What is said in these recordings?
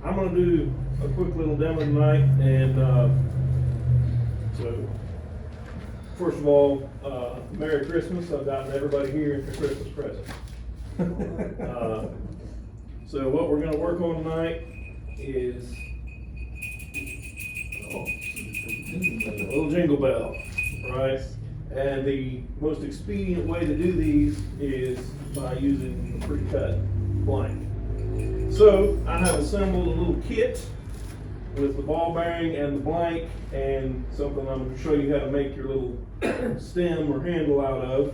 I'm going to do a quick little demo tonight, and so first of all, Merry Christmas. I've gotten everybody here a Christmas present. So what we're going to work on tonight is a little jingle bell, right? And the most expedient way to do these is by using a pre-cut blank. So I have assembled a little kit with the ball bearing and the blank and something I'm going to show you how to make your little stem or handle out of.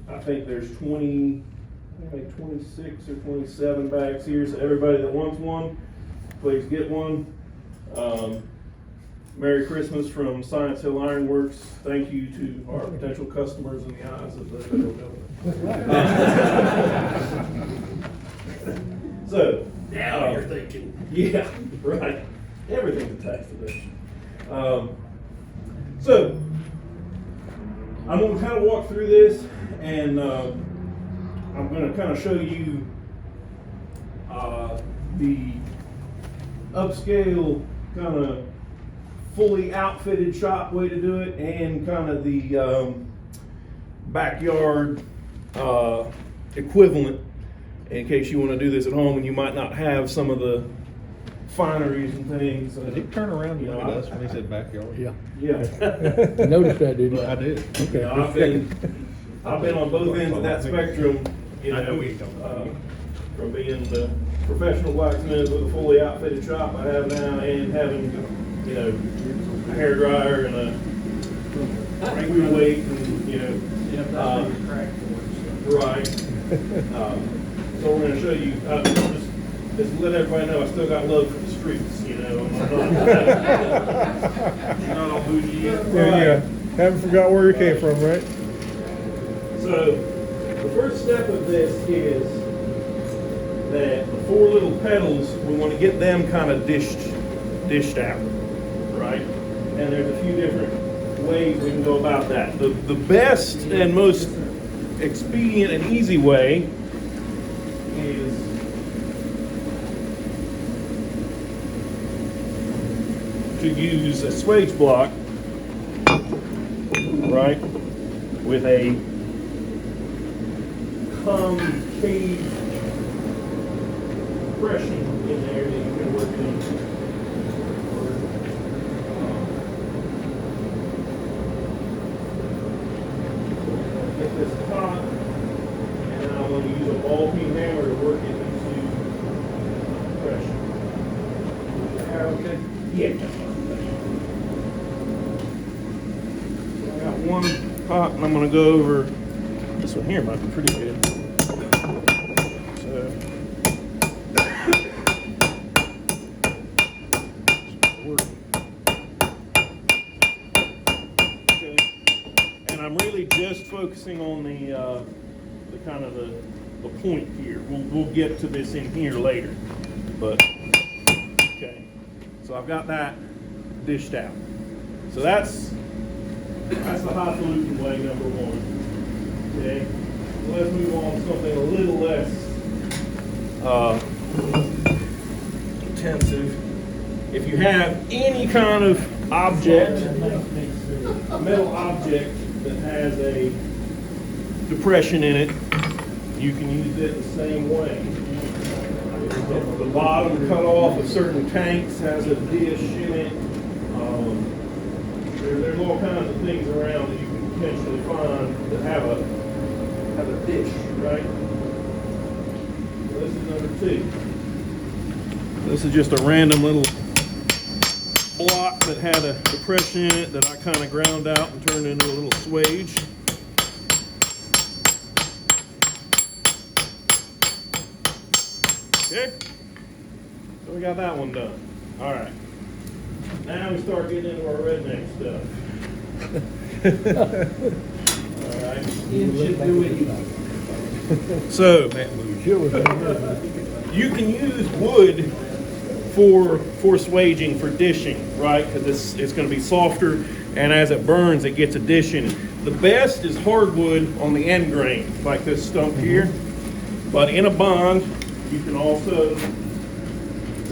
I think there's 26 or 27 bags here, so everybody that wants one, please get one. Merry Christmas from Science Hill Ironworks. Thank you to our potential customers in the eyes of the federal government. So, Now you're thinking. yeah, right. Everything's a tax deduction. So, I'm going to kind of walk through this, and I'm going to kind of show you the upscale kind of fully outfitted shop way to do it, and kind of the backyard equivalent in case you want to do this at home and you might not have some of the fineries and things. Did he turn around and look at us when he said backyard? Yeah. Yeah. You noticed that, didn't you? I did. Okay. You know, I've been on both ends of that spectrum, you know, from being the professional blacksmith with a fully outfitted shop I have now, and having, you know, a hair dryer and a wheel weight, and, you know, right. So we're going to show you, just to let everybody know, I still got love for the streets, you know. I'm not all bougie yet. Yeah. Haven't forgot where you came from, right? So the first step of this is that the four little pedals, we want to get them kind of dished out, right? And there's a few different ways we can go about that. The best and most expedient and easy way is to use a swage block, right, with a concave depression in there that you can work in. Get this top, and then I'm going to use a ball peen hammer to work it into depression. Okay? Yeah. So I got one pot, and I'm going to go over. This one here might be pretty good. So, okay. And I'm really just focusing on the kind of the point here. We'll get to this in here later, but okay. So I've got that dished out. So that's the highfalutin way, number one. Okay, let's move on to something a little less intensive. If you have any kind of object, a metal object that has a depression in it, you can use it the same way. The bottom cut off of certain tanks has a dish in it. There's all kinds of things around that you can potentially find that have a dish, right? So this is number two. This is just a random little block that had a depression in it that I kind of ground out and turned into a little swage. Okay, so we got that one done. All right, now we start getting into our redneck stuff. All right, so you can use wood for swaging, for dishing, right? Because it's going to be softer, and as it burns, it gets addition. The best is hardwood on the end grain, like this stump here. But in a bond, you can also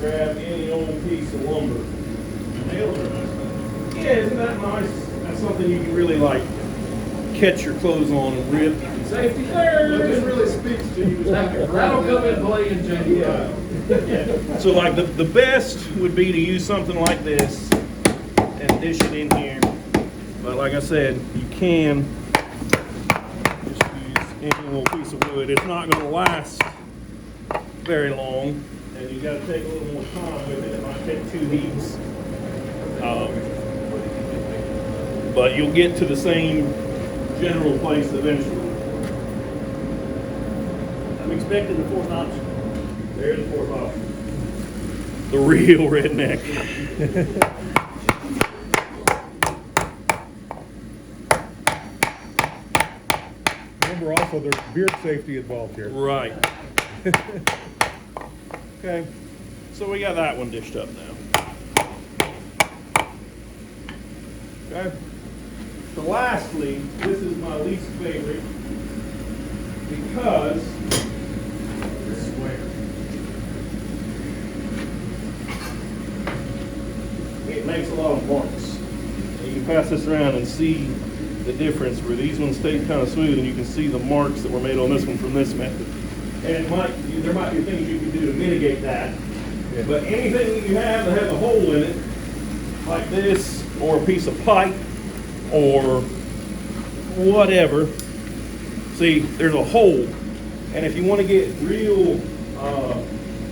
grab any old piece of lumber. Yeah, isn't that nice? That's something you can really like catch your clothes on and rip. Safety there. This really speaks to you. That'll come in play in Jingle. Yeah. So like the best would be to use something like this and dish it in here. But like I said, you can just use any little piece of wood. It's not going to last very long, and you got to take a little more time with it. It might take 2 heats. But you'll get to the same general place eventually. I'm expecting the fourth option. There's the fourth option. The real redneck. Remember also, there's beard safety involved here. Right. Okay. So we got that one dished up now. Okay. So lastly, this is my least favorite because it's square. It makes a lot of marks. And you can pass this around and see the difference where these ones stay kind of smooth, and you can see the marks that were made on this one from this method. And there might be things you can do to mitigate that. Yeah. But anything that you have that has a hole in it, like this, or a piece of pipe, or whatever, see, there's a hole. And if you want to get real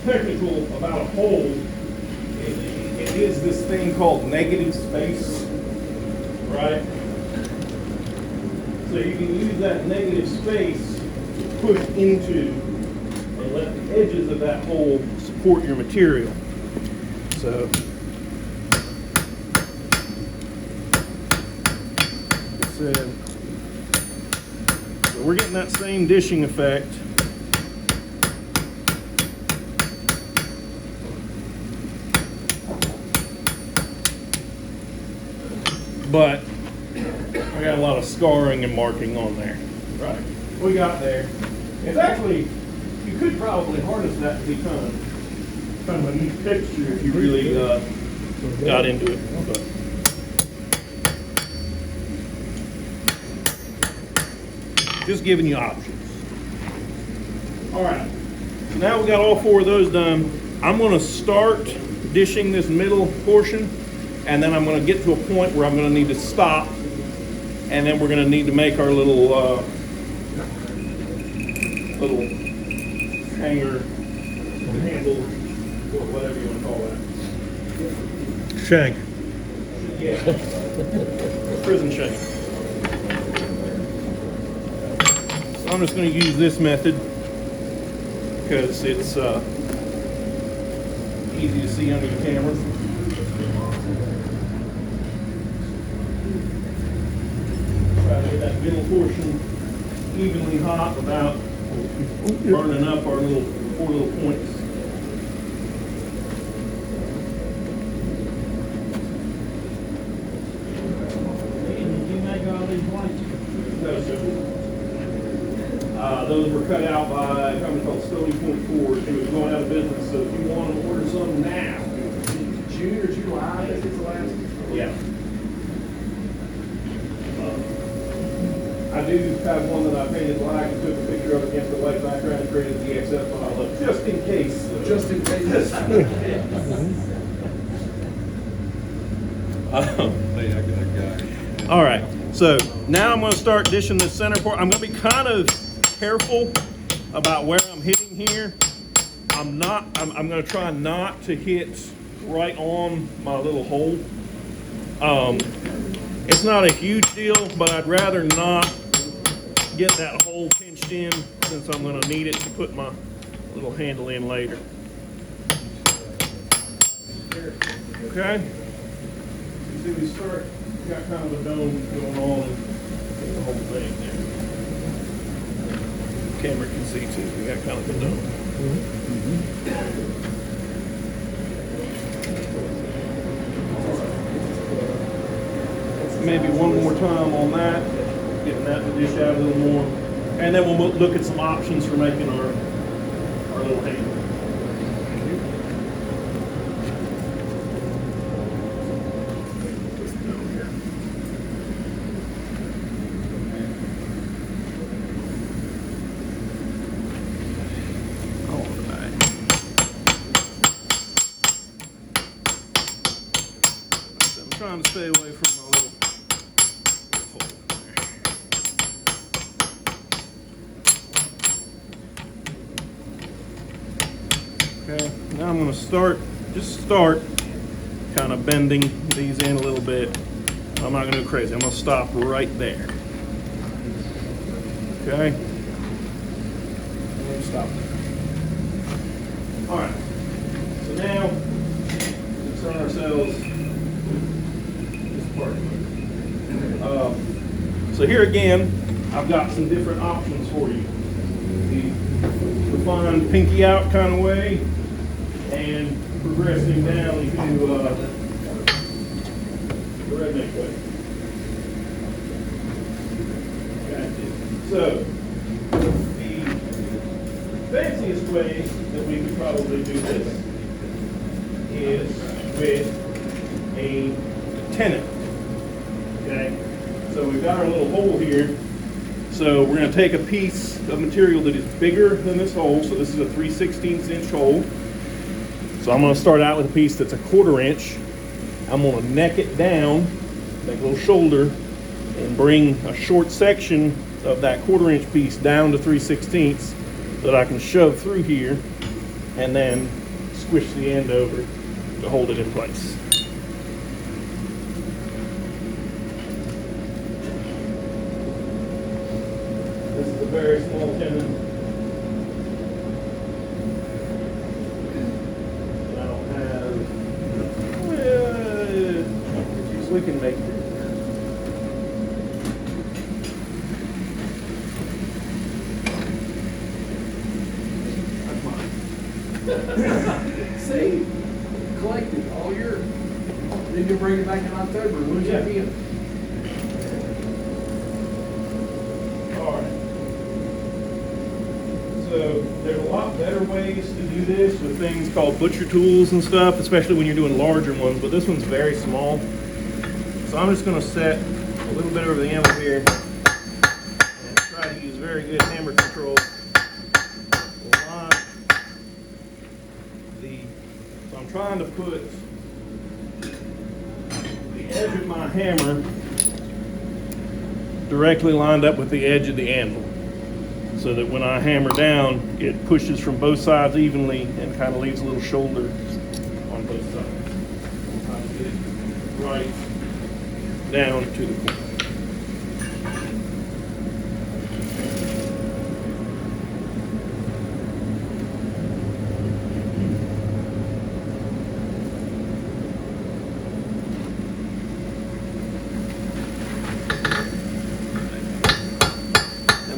technical about a hole, it is this thing called negative space, right? So you can use that negative space to push into and let the edges of that hole support your material. So so we're getting that same dishing effect. But I got a lot of scarring and marking on there. Right. What we got there. It's actually, you could probably harness that to be kind of a neat texture if you really got into it. But just giving you options. All right. So now we got all 4 of those done. I'm going to start dishing this middle portion, and then I'm going to get to a point where I'm going to need to stop, and then we're going to need to make our little hanger, handle, or whatever you want to call that. Shank. Yeah. Prison shank. So I'm just going to use this method because it's easy to see under the camera. Try to get that middle portion evenly hot without burning up our 4 little points. No, sir. Those were cut out by a company called Stony Point Ford, who was going out of business. So if you want to order some now, June or July, I guess it's the last. yeah. I do have one that I painted black and took a picture of against the white background and created the XF file up just in case. Just in case. Hey, I got a guy. All right, so now I'm going to start dishing this center part. I'm going to be kind of careful about where I'm hitting here. I'm going to try not to hit right on my little hole. It's not a huge deal, but I'd rather not get that hole pinched in since I'm going to need it to put my little handle in later. Okay. You see, we start, got kind of a dome going on in the whole thing there. Camera can see too. We got kind of a dome. Maybe one more time on that, getting that to dish out a little more, and then we'll look at some options for making our little handle. trying to stay away from my little hole there. Okay, now I'm going to start kind of bending these in a little bit. I'm not going to go crazy. I'm going to stop right there. Okay. And stop there. All right. So now, concern ourselves with this part. So here again, I've got some different options for you. The refined pinky out kind of way, and progressing down into the redneck way. Okay. So the fanciest way that we could probably do this is with a tenon. Okay. So we've got our little hole here. So we're going to take a piece of material that is bigger than this hole. So this is a 3/16 inch hole. So I'm going to start out with a piece that's a 1/4 inch. I'm going to neck it down, make a little shoulder, and bring a short section of that 1/4 inch piece down to 3/16 that I can shove through here and then squish the end over to hold it in place. This is a very small tenon. I don't have, so we can make it. See, collected all year. Then you bring it back in October. When's Yeah. that be? All right. So there's a lot better ways to do this with things called butcher tools and stuff, especially when you're doing larger ones, but this one's very small. So I'm just going to set a little bit over the handle here and try to use very good hammer control. So I'm trying to put the edge of my hammer directly lined up with the edge of the anvil, so that when I hammer down, it pushes from both sides evenly and kind of leaves a little shoulder on both sides. I'm trying to get it right down to the corner.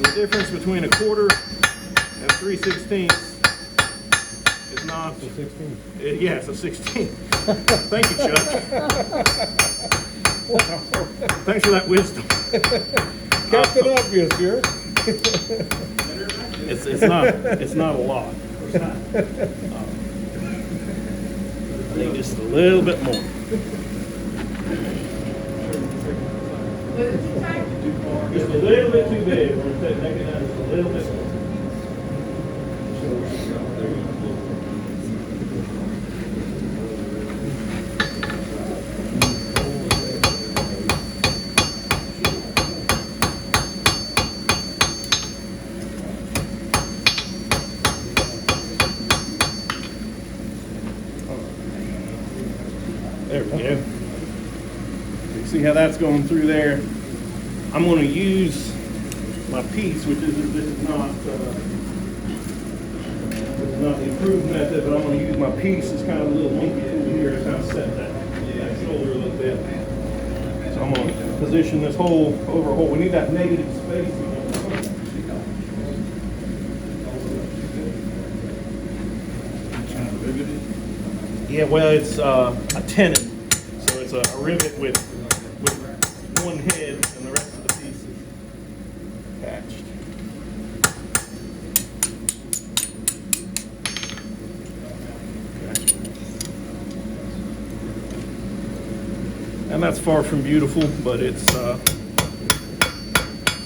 The difference between a 1/4 and 3/16 is not It's a 16. Yeah, it's a 16. Thank you, Chuck. Thanks for that wisdom. Captain Obvious here. It's not a lot. I need just a little bit more. Just a little bit too big. We're going to take it down just a little bit more. There we go. You see how that's going through there? I'm going to use my piece, which is this is not the approved method, but I'm going to use my piece as kind of a little monkey tool here to kind of set that shoulder a little bit. So I'm going to position this hole over a hole. We need that negative space. Yeah, well, it's a tenon, so it's a rivet with one head and the rest of the piece is attached. And that's far from beautiful, but it's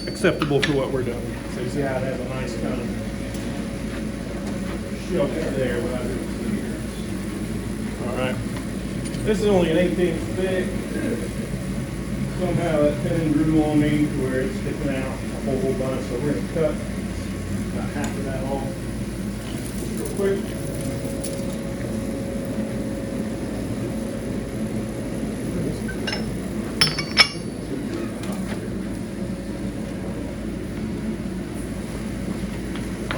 acceptable for what we're doing. So you see how it has a nice kind of shelter there. All right. This is only an 1/8 thick. Somehow that pin grew on me to where it's sticking out a whole bunch, so we're gonna cut about half of that off real quick.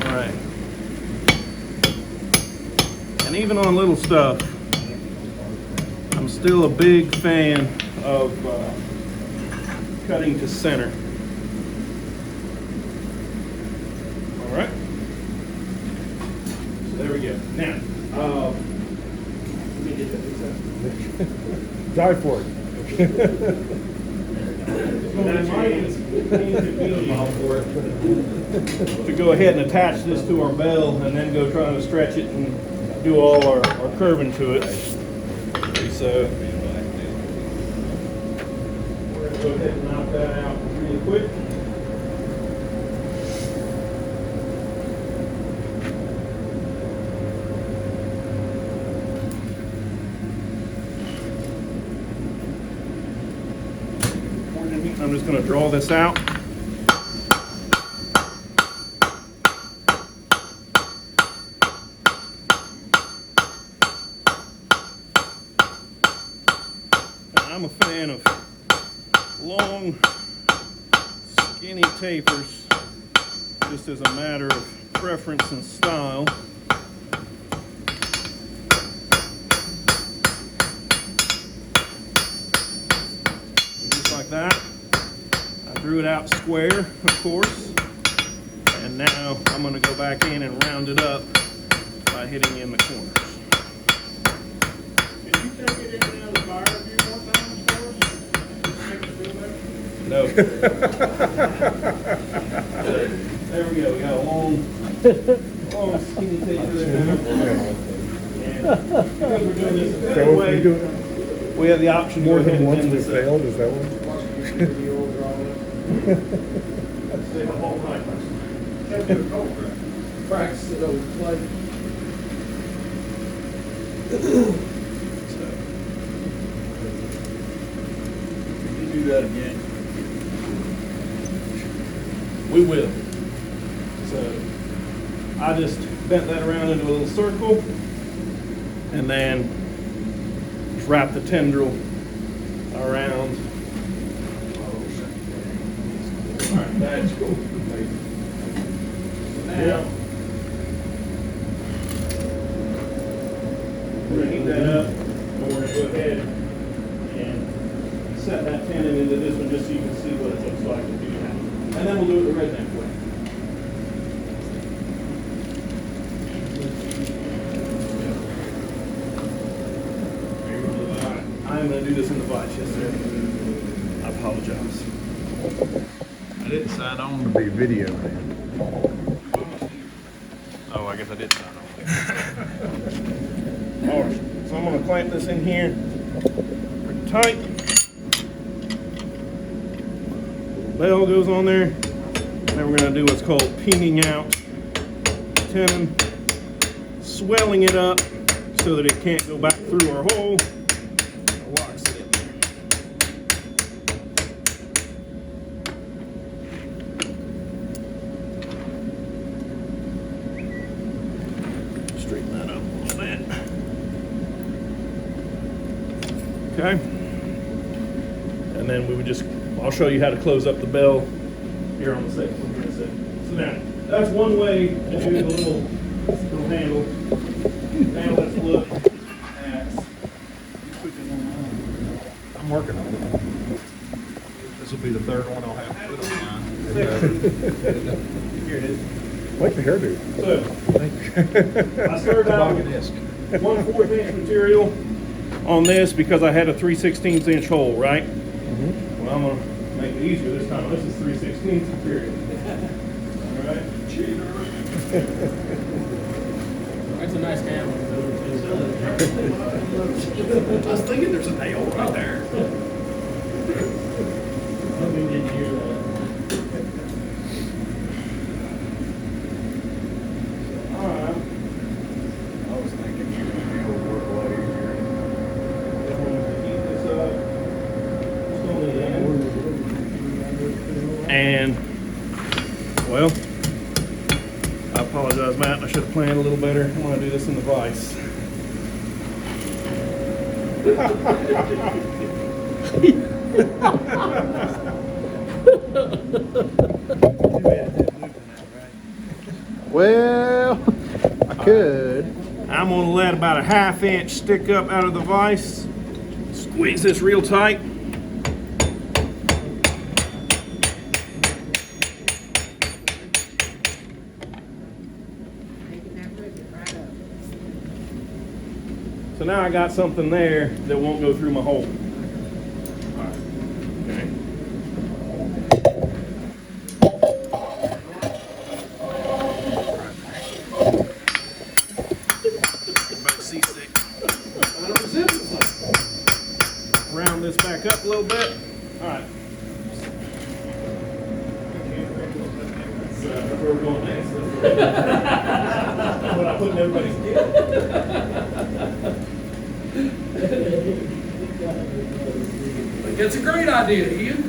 All right. And even on little stuff, I'm still a big fan of cutting to center. All right. So there we go. Now, let me get that this out. Die for it. To go ahead and attach this to our bell and then go trying to stretch it and do all our curving to it. So we're going to go ahead and knock that out really quick. I'm just going to draw this out. I'm a fan of long, skinny tapers, just as a matter of preference and style. And just like that. I drew it out square, of course, and now I'm going to go back in and round it up by hitting in the corners. Did you take it in and out of the fire a few more times for us? Make it feel better? No. There we go. We got a long skinny taper there. And because we're doing this the So other if way, we do it we have the option to more go ahead than and once bend we this up. failed, is that one? Stay the whole night. Practice it over play. You do that again. We will. So I just bent that around into a little circle and then just wrap the tendril around. All right, that's cool. Now, we're gonna heat that up and we're gonna go ahead and set that tenon into this one just so you can see what it looks like to do that. And then we'll do it the redneck way. I'm going to do this in the vise, yes sir. I apologize. I didn't sign on. To be video, man. Oh, I guess I did sign on. All right, so I'm going to clamp this in here pretty tight. Bell goes on there. Then we're going to do what's called peening out tenon, swelling it up so that it can't go back through our hole. It locks it in there. Straighten that up a little bit. Okay. And then we would just, I'll show you how to close up the bell here on the second one here in a second. So now, that's one way to do the little handle. Now let's look at, I'm working on it. This will be the third one I'll have to put on mine. here it is. Like the hairdo. So, I started out with Tobogganesque. 1/4 inch material on this because I had a 3/16 inch hole, right? Well, I'm gonna make it easier this time. This is 3/16 material. All right. That's a nice hammer. I was thinking there's a nail right there. Let me get you that. All right. I was thinking you would be able to work a lot easier. plan a little better. I'm gonna do this in the vise. Well, I could. I'm gonna let about a 1/2 inch stick up out of the vise. Squeeze this real tight. So now I got something there that won't go through my hole. Okay. About C6. Round this back up a little bit. All right. That's where we're going next. That's what I put in everybody's kit. That's a great idea, Ian.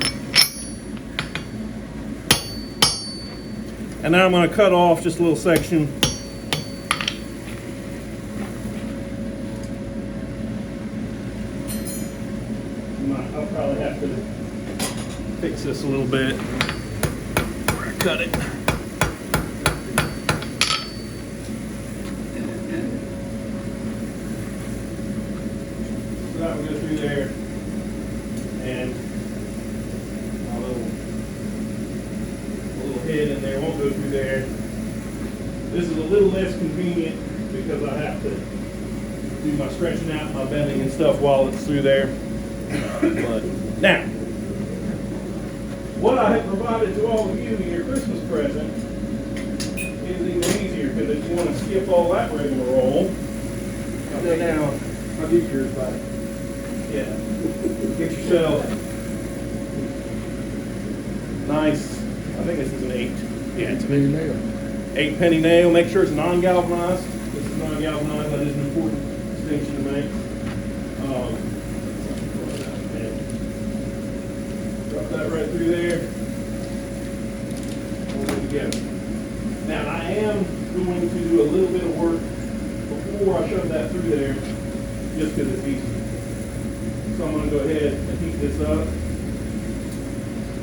And now I'm going to cut off just a little section. I'll probably have to fix this a little bit where I cut it. So that will go through there, and my little head in there won't go through there. This is a little less convenient because I have to do my stretching out, my bending and stuff while it's through there. But now, what I have provided to all of you in your Christmas present is even easier, because if you want to skip all that rigmarole, I'll go down. I'll get yours back. Yeah. Get yourself nice, I think this is an 8. Yeah, it's an 8 penny nail. Make sure it's non-galvanized. This is non-galvanized. That is an important distinction to make. Drop that right through there. Hold it together. Now I am going to do a little bit of work before I shove that through there, just because it's easy. So I'm going to go ahead and heat this up.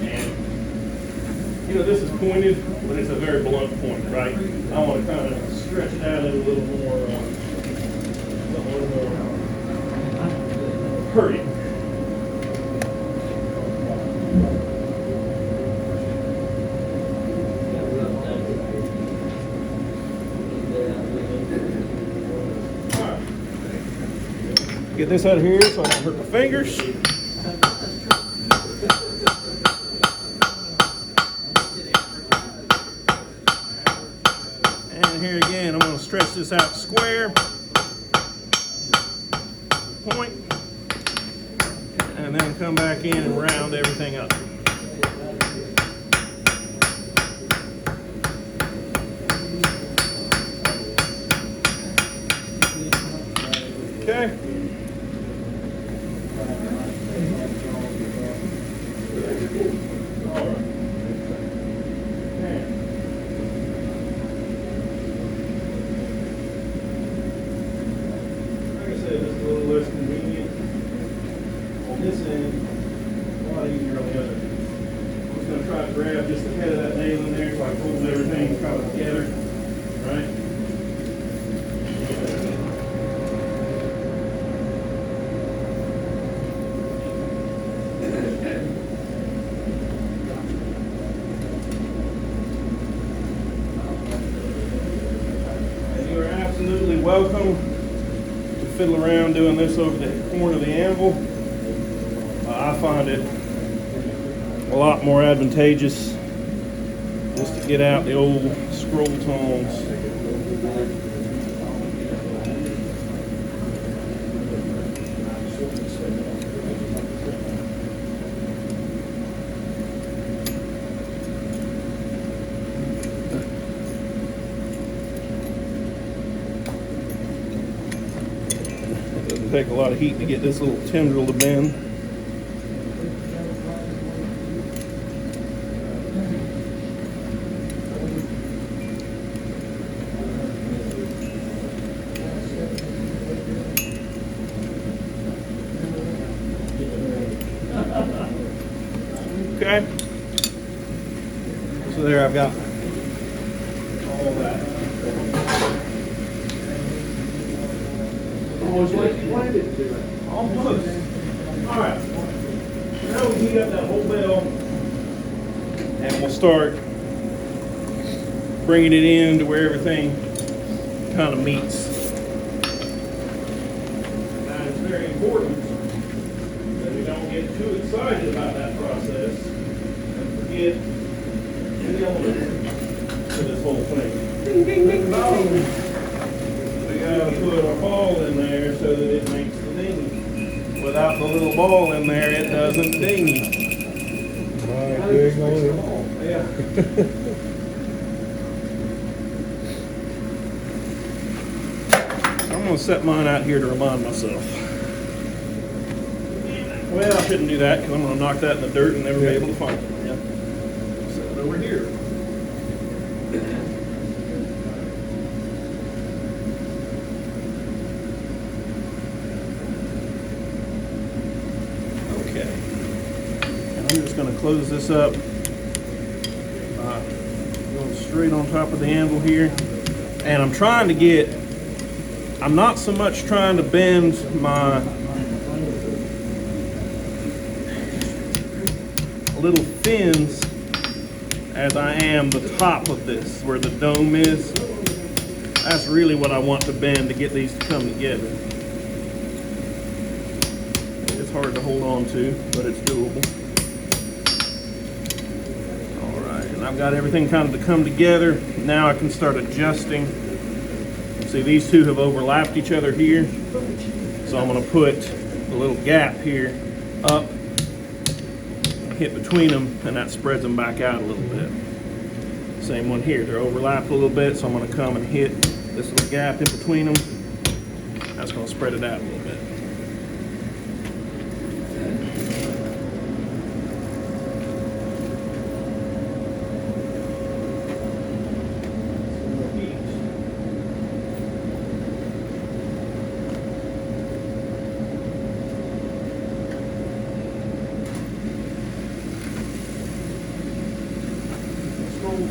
And you know, this is pointed, but it's a very blunt point, right? I want to kind of stretch it out a little more, hurry. Get this out of here so I don't hurt my fingers. And here again, I'm going to stretch this out square. Point. And then come back in and round everything up. Okay. Grab just the head of that nail in there so I pull everything kind of together, right? And you are absolutely welcome to fiddle around doing this over the corner of the anvil. I find it a lot more advantageous just to get out the old scroll tongs. It doesn't take a lot of heat to get this little tendril to bend. Okay. So there I've got all that. Almost like you planned it to. Almost. All right. Now we heat up that whole bell, and we'll start bringing it in to where everything kind of meets. Now it's very important that we don't get too excited about that process and forget an element to this whole thing. Ding, ding, ding, ding. We gotta put a ball in there so that it makes the ding. Without the little ball in there, it doesn't ding. My jingle. Yeah. I'm gonna set mine out here to remind myself. Well, I shouldn't do that because I'm gonna knock that in the dirt and never be able to find it. Yeah. Set it over here. Okay. And I'm just gonna close this up. Going straight on top of the anvil here. And I'm trying to get, I'm not so much trying to bend my little fins as I am the top of this, where the dome is. That's really what I want to bend to get these to come together. It's hard to hold on to, but it's doable. All right, and I've got everything kind of to come together. Now I can start adjusting. See, these two have overlapped each other here. So I'm gonna put a little gap here up, hit between them, and that spreads them back out a little bit. Same one here, they're overlapped a little bit, so I'm gonna come and hit this little gap in between them. That's gonna spread it out a little bit.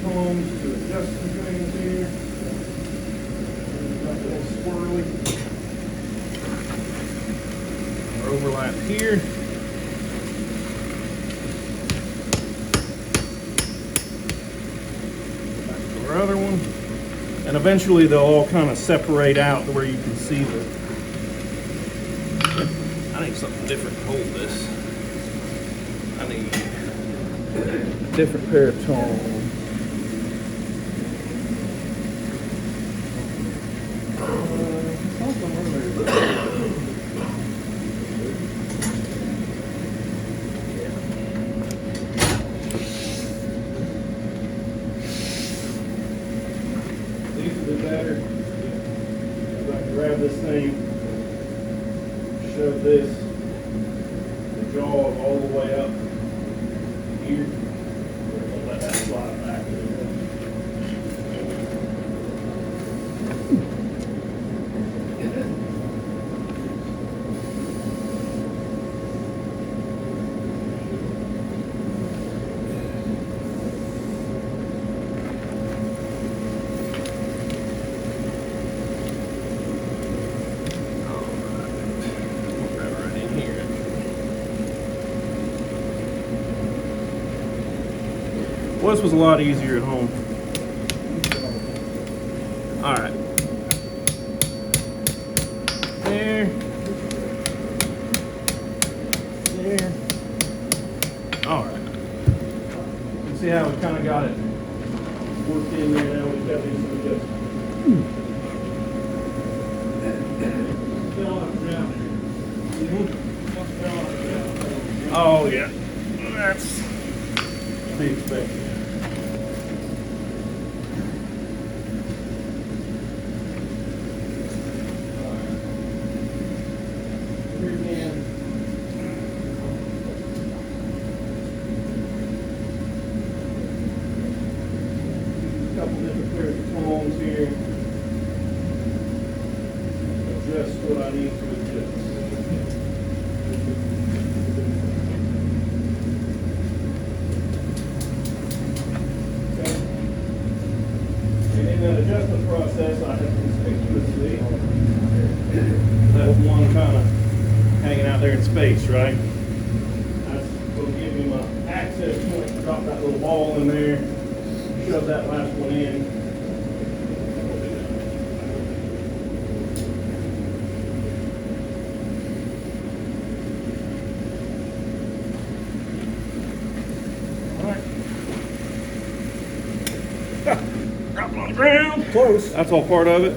Combs to adjust some things here. Got a little swirly. Our overlap here. Back to our other one. And eventually they'll all kind of separate out to where you can see the. I need something different to hold this. I need a different pair of tongs. Better. If I can grab this thing, shove this, the jaw all the way up here, we'll let that slide back a little bit. Well, this was a lot easier at home. All right. There. There. All right. You can see how we kind of got it worked in there. Now we've got these adjustments. Oh yeah, that's to be expected. Here again. A couple different pairs of tongs here. Adjust what I need to adjust. have one kind of hanging out there in space, right? That's going to give me my access point. Drop that little ball in there, shove that last one in. Drop it on the ground. Close. That's all part of it.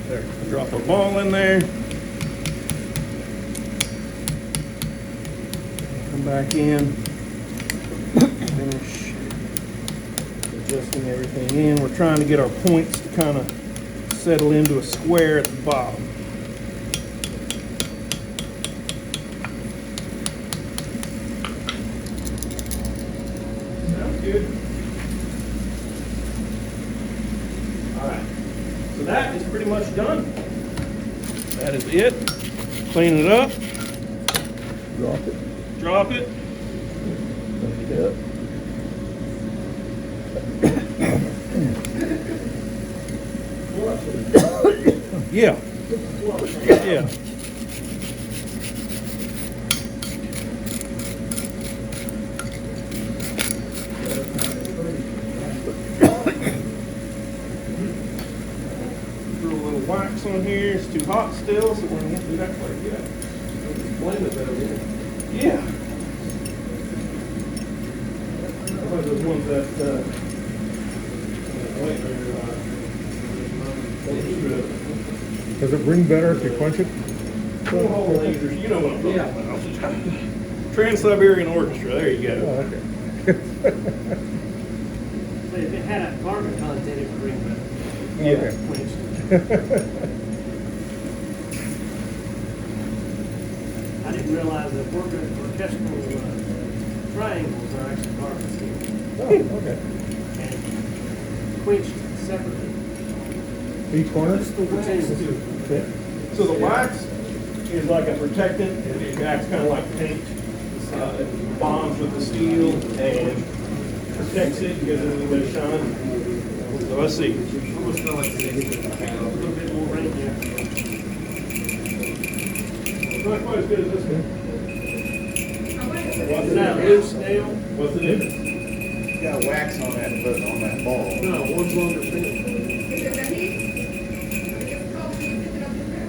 There. Drop a ball in there. Come back in. Finish adjusting everything in. We're trying to get our points to kind of settle into a square at the bottom. Sounds good. Alright, so that is pretty much done. That is it. Clean it up. Drop it. Drop it. Lift it up. Yeah. Yeah. Throw a little wax on here. It's too hot still, so we're going to do that quite yet. Blame it though, yeah. Yeah. One of those ones that, Does it ring better if you quench it? cornhole lasers, you know what I'm talking about. Trans-Siberian Orchestra, there you Oh, go. okay. But if it had a carbon content, it would ring better. Yeah. I didn't realize that orchestral triangles are actually carbon steel Oh, okay. and quenched separately. Each corner? Just the wax too. Okay. So the wax is like a protectant, it acts kind of like paint. It bonds with the steel and protects it, gives it a little bit of shine. So let's see. Almost feel like a little bit more rain there. Not quite as good as this one. What's Is the that difference? loose nail? What's the difference? You got wax on that ball. No, one's longer thin.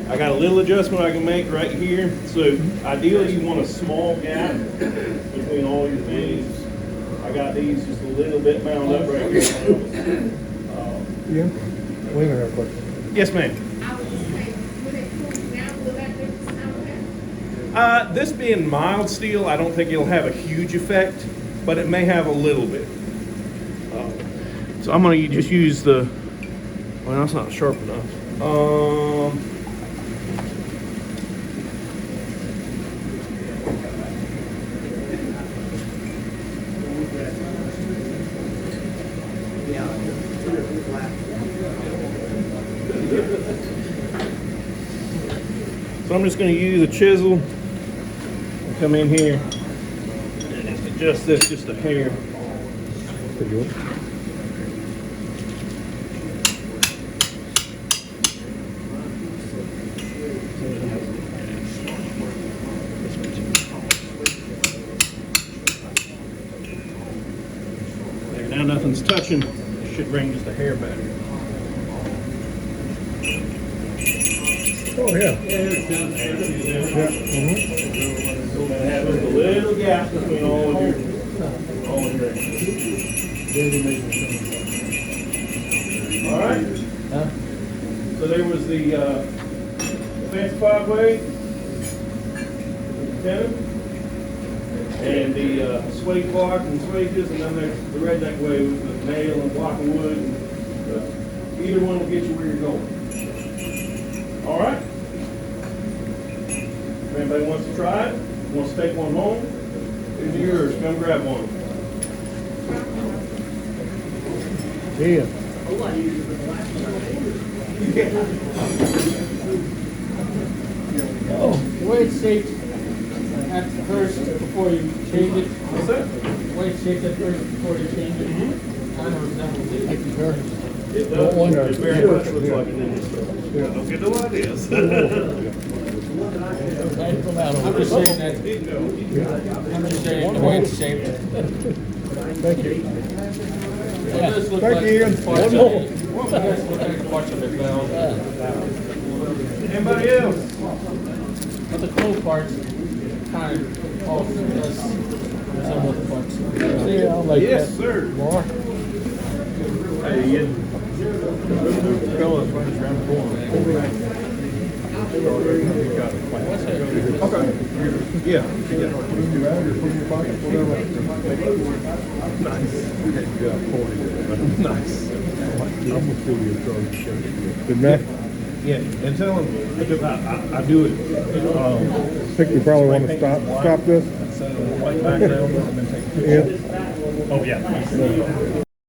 I got a little adjustment I can make right here. So ideally you want a small gap between all your things. I got these just a little bit bound up right here. Ian? Wait a minute, real quick. Yes, ma'am. I was just saying, when it cools down, will that difference sound better? This being mild steel, I don't think it'll have a huge effect, but it may have a little bit. So I'm gonna just use the, well, that's not sharp enough. So I'm just going to use a chisel and come in here and adjust this just a hair. Pretty good. There, now nothing's touching. It should bring just a hair back. Oh, yeah. Yeah. Mm-hmm. So that has a little gap between all of your All right. So there was the fancy 5-way, the tenon, and the suede block and swages, and then there's the redneck way with the nail and block of wood. Either one will get you where you're going. All right. If anybody wants to try it, wants to take one home, these are yours. Come grab one. Ian? The way it's shaped at first before you change it. What's that? The way it's shaped at first before you change it. Kind of resembles it. It does. It very much looks like an Indian. Don't get no ideas. I'm just saying that, I'm just saying the way it's shaped. Thank you. It does look Thank like you, Ian. parts One of more. it. It does look like parts of it fell. Anybody else? But the cool parts kind of off does some of the parts. Yeah, I'll make Yes, that. sir. More. Hey, Ian. Fellas, right around the corner. He's got a plan. Okay. Yeah. Put it in your bag or put it in your pocket, whatever. Nice. Nice. I'm gonna steal your charge. Good enough? Yeah, and tell him, because I do it. I think we probably want to stop this. So, white background, and then take a picture. Yeah. Oh, yeah.